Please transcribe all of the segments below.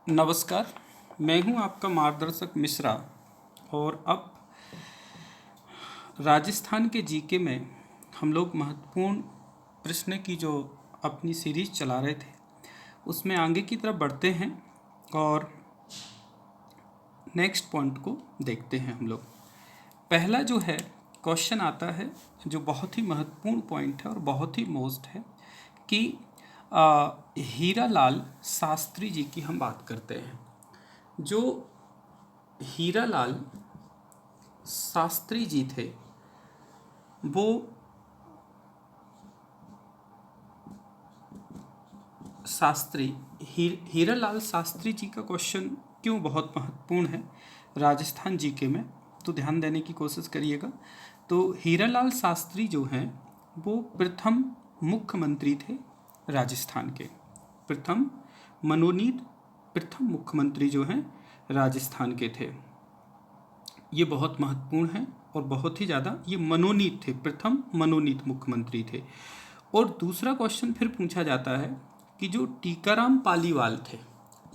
नमस्कार, मैं हूं आपका मार्गदर्शक मिश्रा। और अब राजस्थान के जीके में हम लोग महत्वपूर्ण प्रश्न की जो अपनी सीरीज चला रहे थे उसमें आगे की तरफ बढ़ते हैं और नेक्स्ट पॉइंट को देखते हैं। हम लोग पहला जो है क्वेश्चन आता है जो बहुत ही महत्वपूर्ण पॉइंट है और बहुत ही मोस्ट है कि हीरालाल शास्त्री जी की हम बात करते हैं। जो हीरालाल शास्त्री जी थे वो हीरालाल शास्त्री जी का क्वेश्चन क्यों बहुत महत्वपूर्ण है राजस्थान जीके में, तो ध्यान देने की कोशिश करिएगा। तो हीरालाल शास्त्री जो हैं वो प्रथम मुख्यमंत्री थे राजस्थान के। प्रथम मनोनीत प्रथम मुख्यमंत्री जो हैं राजस्थान के थे। ये बहुत महत्वपूर्ण है और बहुत ही ज़्यादा ये मनोनीत थे, प्रथम मनोनीत मुख्यमंत्री थे। और दूसरा क्वेश्चन फिर पूछा जाता है कि जो टीकाराम पालीवाल थे,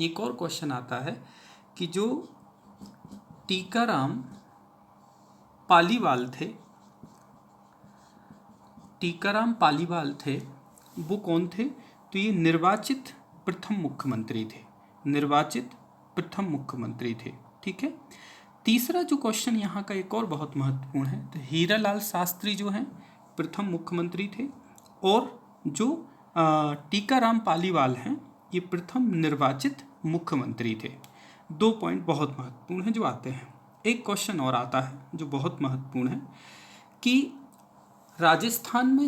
एक और क्वेश्चन आता है कि जो टीकाराम पालीवाल थे वो कौन थे? तो ये निर्वाचित प्रथम मुख्यमंत्री थे, निर्वाचित प्रथम मुख्यमंत्री थे। ठीक है। तीसरा जो क्वेश्चन यहाँ का एक और बहुत महत्वपूर्ण है, तो हीरालाल शास्त्री जो हैं प्रथम मुख्यमंत्री थे और जो टीकाराम पालीवाल हैं ये प्रथम निर्वाचित मुख्यमंत्री थे। दो पॉइंट बहुत महत्वपूर्ण हैं जो आते हैं। एक क्वेश्चन और आता है जो बहुत महत्वपूर्ण है कि राजस्थान में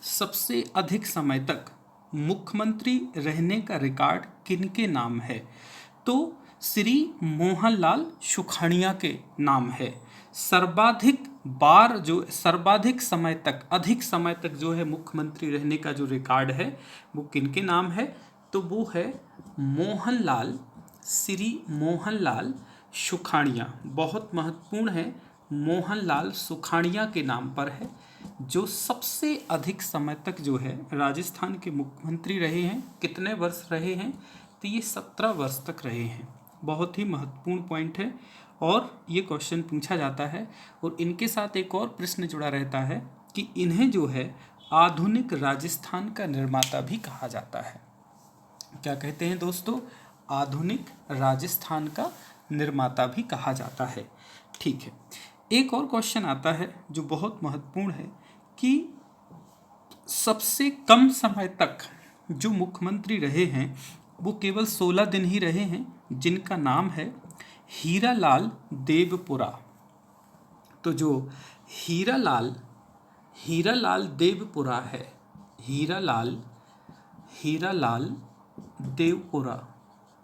सबसे अधिक समय तक मुख्यमंत्री रहने का रिकॉर्ड किनके नाम है? तो श्री मोहनलाल सुखाड़िया के नाम है। सर्वाधिक समय तक, अधिक समय तक जो है मुख्यमंत्री रहने का जो रिकॉर्ड है वो किनके नाम है? तो वो है श्री मोहनलाल सुखाड़िया। बहुत महत्वपूर्ण है, मोहनलाल सुखाड़िया के नाम पर है, जो सबसे अधिक समय तक जो है राजस्थान के मुख्यमंत्री रहे हैं। कितने वर्ष रहे हैं? तो ये 17 वर्ष तक रहे हैं। बहुत ही महत्वपूर्ण पॉइंट है और ये क्वेश्चन पूछा जाता है। और इनके साथ एक और प्रश्न जुड़ा रहता है कि इन्हें जो है आधुनिक राजस्थान का निर्माता भी कहा जाता है। क्या कहते हैं दोस्तों? आधुनिक राजस्थान का निर्माता भी कहा जाता है। ठीक है। एक और क्वेश्चन आता है जो बहुत महत्वपूर्ण है कि सबसे कम समय तक जो मुख्यमंत्री रहे हैं वो केवल 16 दिन ही रहे हैं, जिनका नाम है हीरालाल देवपुरा। तो जो हीरालाल देवपुरा है, हीरालाल देवपुरा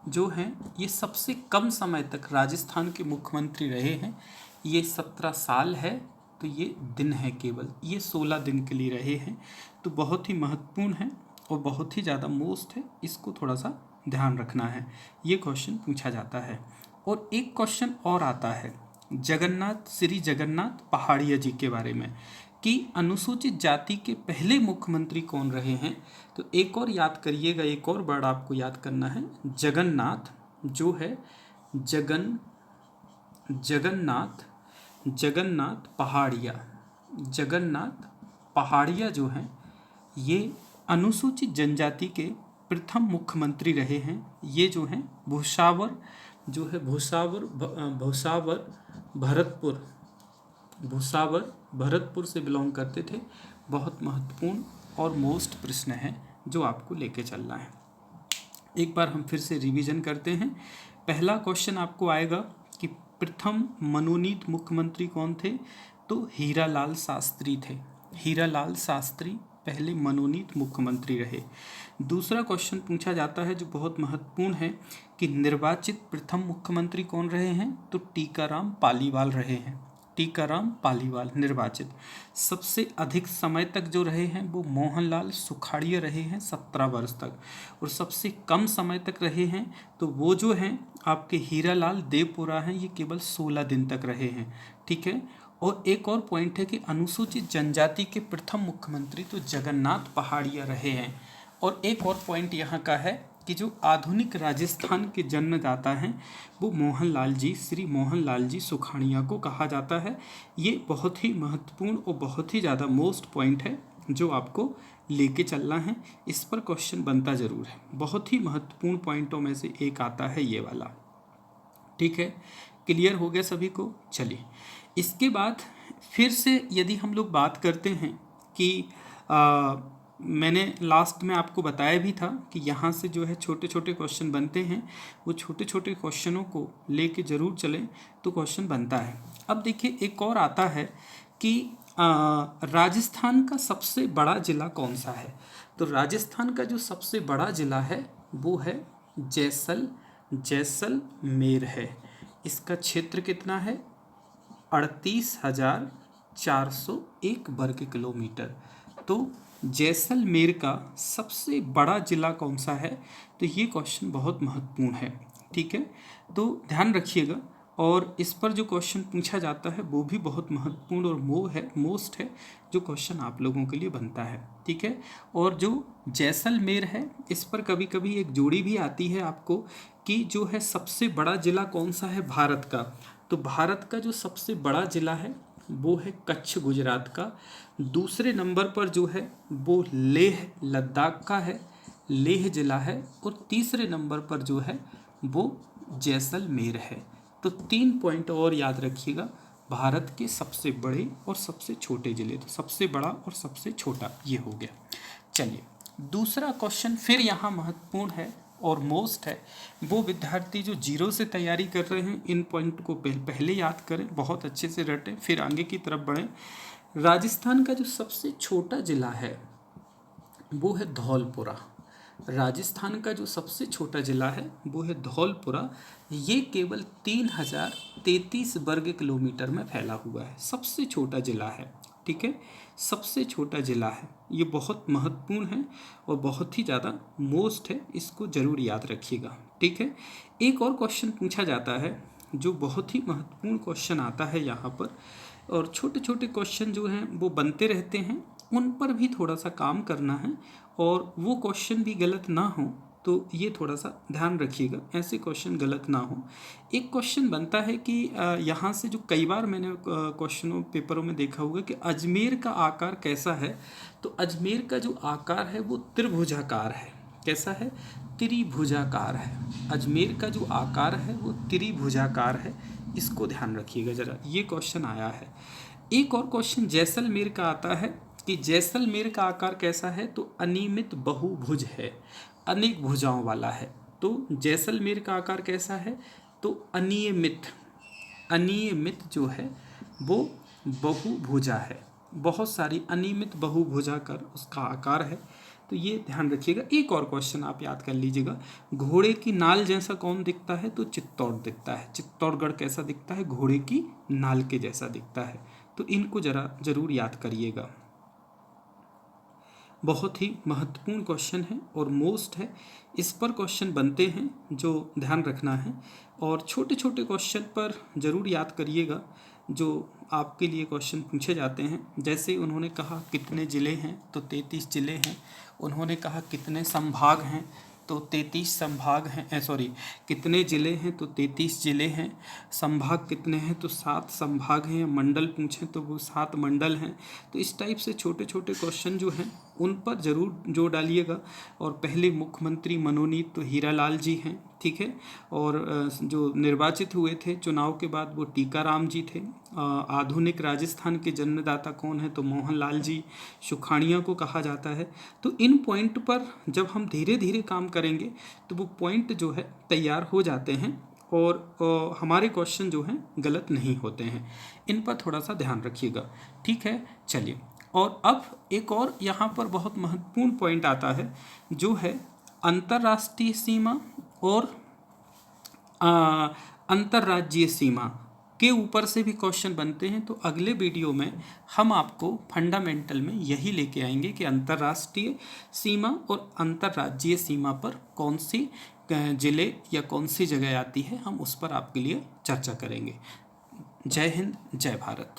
जो हैं ये सबसे कम समय तक राजस्थान के मुख्यमंत्री रहे हैं। ये 17 साल है, तो ये दिन है केवल, ये 16 दिन के लिए रहे हैं। तो बहुत ही महत्वपूर्ण है और बहुत ही ज़्यादा मोस्ट है, इसको थोड़ा सा ध्यान रखना है। ये क्वेश्चन पूछा जाता है। और एक क्वेश्चन और आता है श्री जगन्नाथ पहाड़िया जी के बारे में कि अनुसूचित जाति के पहले मुख्यमंत्री कौन रहे हैं। तो एक और याद करिएगा, एक और वर्ड आपको याद करना है, जगन्नाथ जो है जगन्नाथ पहाड़िया जो हैं ये अनुसूचित जनजाति के प्रथम मुख्यमंत्री रहे हैं। ये जो हैं भूसावर भरतपुर से बिलोंग करते थे। बहुत महत्वपूर्ण और मोस्ट प्रश्न है जो आपको लेके चलना है। एक बार हम फिर से रिवीजन करते हैं। पहला क्वेश्चन आपको आएगा कि प्रथम मनोनीत मुख्यमंत्री कौन थे? तो हीरालाल शास्त्री थे। हीरालाल शास्त्री पहले मनोनीत मुख्यमंत्री रहे। दूसरा क्वेश्चन पूछा जाता है जो बहुत महत्वपूर्ण है कि निर्वाचित प्रथम मुख्यमंत्री कौन रहे हैं? तो टीकाराम पालीवाल रहे हैं। टीकाराम पालीवाल निर्वाचित। सबसे अधिक समय तक जो रहे हैं वो मोहनलाल सुखाड़िया रहे हैं 17 वर्ष तक। और सबसे कम समय तक रहे हैं तो वो जो हैं आपके हीरालाल देवपुरा हैं, ये केवल 16 दिन तक रहे हैं। ठीक है। और एक और पॉइंट है कि अनुसूचित जनजाति के प्रथम मुख्यमंत्री तो जगन्नाथ पहाड़िया रहे हैं। और एक और पॉइंट यहाँ का है कि जो आधुनिक राजस्थान के जन्मदाता हैं वो मोहनलाल जी, श्री मोहनलाल जी सुखाड़िया को कहा जाता है। ये बहुत ही महत्वपूर्ण और बहुत ही ज़्यादा मोस्ट पॉइंट है जो आपको लेके चलना है। इस पर क्वेश्चन बनता ज़रूर है। बहुत ही महत्वपूर्ण पॉइंटों में से एक आता है ये वाला। ठीक है, क्लियर हो गया सभी को। चलिए, इसके बाद फिर से यदि हम लोग बात करते हैं कि मैंने लास्ट में आपको बताया भी था कि यहाँ से जो है छोटे छोटे क्वेश्चन बनते हैं, वो छोटे छोटे क्वेश्चनों को लेके ज़रूर चलें तो क्वेश्चन बनता है। अब देखिए, एक और आता है कि राजस्थान का सबसे बड़ा ज़िला कौन सा है। तो राजस्थान का जो सबसे बड़ा ज़िला है वो है जैसलमेर है। इसका क्षेत्र कितना है? 38,401 वर्ग किलोमीटर। तो जैसलमेर का सबसे बड़ा ज़िला कौन सा है? तो ये क्वेश्चन बहुत महत्वपूर्ण है। ठीक है, तो ध्यान रखिएगा। और इस पर जो क्वेश्चन पूछा जाता है वो भी बहुत महत्वपूर्ण और मोस्ट है जो क्वेश्चन आप लोगों के लिए बनता है। ठीक है, और जो जैसलमेर है इस पर कभी कभी एक जोड़ी भी आती है आपको कि जो है सबसे बड़ा ज़िला कौन सा है भारत का। तो भारत का जो सबसे बड़ा ज़िला है वो है कच्छ, गुजरात का। दूसरे नंबर पर जो है वो लेह, लद्दाख का है, लेह ज़िला है। और तीसरे नंबर पर जो है वो जैसलमेर है। तो 3 पॉइंट और याद रखिएगा, भारत के सबसे बड़े और सबसे छोटे ज़िले। तो सबसे बड़ा और सबसे छोटा ये हो गया। चलिए, दूसरा क्वेश्चन फिर यहाँ महत्वपूर्ण है और मोस्ट है। वो विद्यार्थी जो जीरो से तैयारी कर रहे हैं इन पॉइंट को पहले याद करें, बहुत अच्छे से रटें, फिर आगे की तरफ बढ़ें। राजस्थान का जो सबसे छोटा ज़िला है वो है धौलपुरा। राजस्थान का जो सबसे छोटा ज़िला है वो है धौलपुरा। ये केवल 3033 वर्ग किलोमीटर में फैला हुआ है। सबसे छोटा ज़िला है। ठीक है, सबसे छोटा ज़िला है। ये बहुत महत्वपूर्ण है और बहुत ही ज़्यादा मोस्ट है, इसको ज़रूर याद रखिएगा। ठीक है, एक और क्वेश्चन पूछा जाता है जो बहुत ही महत्वपूर्ण क्वेश्चन आता है यहाँ पर, और छोटे छोटे क्वेश्चन जो हैं वो बनते रहते हैं, उन पर भी थोड़ा सा काम करना है और वो क्वेश्चन भी गलत ना हो। तो ये थोड़ा सा ध्यान रखिएगा, ऐसे क्वेश्चन गलत ना हो। एक क्वेश्चन बनता है कि यहाँ से जो कई बार मैंने क्वेश्चनों पेपरों में देखा होगा कि अजमेर का आकार कैसा है। तो अजमेर का जो आकार है वो त्रिभुजाकार है। कैसा है? त्रिभुजाकार है। अजमेर का जो आकार है वो त्रिभुजाकार है। इसको ध्यान रखिएगा ज़रा, ये क्वेश्चन आया है। एक और क्वेश्चन जैसलमेर का आता है कि जैसलमेर का आकार कैसा है। तो अनियमित बहुभुज है, अनेक भुजाओं वाला है। तो जैसलमेर का आकार कैसा है? तो अनियमित जो है वो बहुभुजा है। बहुत सारी अनियमित बहुभुजा कर उसका आकार है। तो ये ध्यान रखिएगा। एक और क्वेश्चन आप याद कर लीजिएगा, घोड़े की नाल जैसा कौन दिखता है? तो चित्तौड़ दिखता है। चित्तौड़गढ़ कैसा दिखता है? घोड़े की नाल के जैसा दिखता है। तो इनको ज़रूर याद करिएगा। बहुत ही महत्वपूर्ण क्वेश्चन है और मोस्ट है, इस पर क्वेश्चन बनते हैं जो ध्यान रखना है। और छोटे छोटे क्वेश्चन पर ज़रूर याद करिएगा जो आपके लिए क्वेश्चन पूछे जाते हैं। जैसे उन्होंने कहा कितने ज़िले हैं? तो 33 ज़िले हैं। उन्होंने कहा कितने संभाग हैं? तो 33 संभाग हैं। कितने ज़िले हैं? तो 33 ज़िले हैं। संभाग कितने हैं? तो 7 संभाग हैं। मंडल पूछें तो वो 7 मंडल हैं। तो इस टाइप से छोटे छोटे क्वेश्चन जो हैं उन पर ज़रूर जोर डालिएगा। और पहले मुख्यमंत्री मनोनीत तो हीरालाल जी हैं। ठीक है, और जो निर्वाचित हुए थे चुनाव के बाद वो टीकाराम जी थे। आधुनिक राजस्थान के जन्मदाता कौन है? तो मोहनलाल जी सुखाड़िया को कहा जाता है। तो इन पॉइंट पर जब हम धीरे धीरे काम करेंगे तो वो पॉइंट जो है तैयार हो जाते हैं और हमारे क्वेश्चन जो हैं गलत नहीं होते हैं। इन पर थोड़ा सा ध्यान रखिएगा। ठीक है, चलिए। और अब एक और यहाँ पर बहुत महत्वपूर्ण पॉइंट आता है जो है अंतर्राष्ट्रीय सीमा और अंतर्राज्यीय सीमा के ऊपर से भी क्वेश्चन बनते हैं। तो अगले वीडियो में हम आपको फंडामेंटल में यही लेके आएंगे कि अंतर्राष्ट्रीय सीमा और अंतर्राज्यीय सीमा पर कौन सी ज़िले या कौन सी जगह आती है, हम उस पर आपके लिए चर्चा करेंगे। जय हिंद, जय भारत।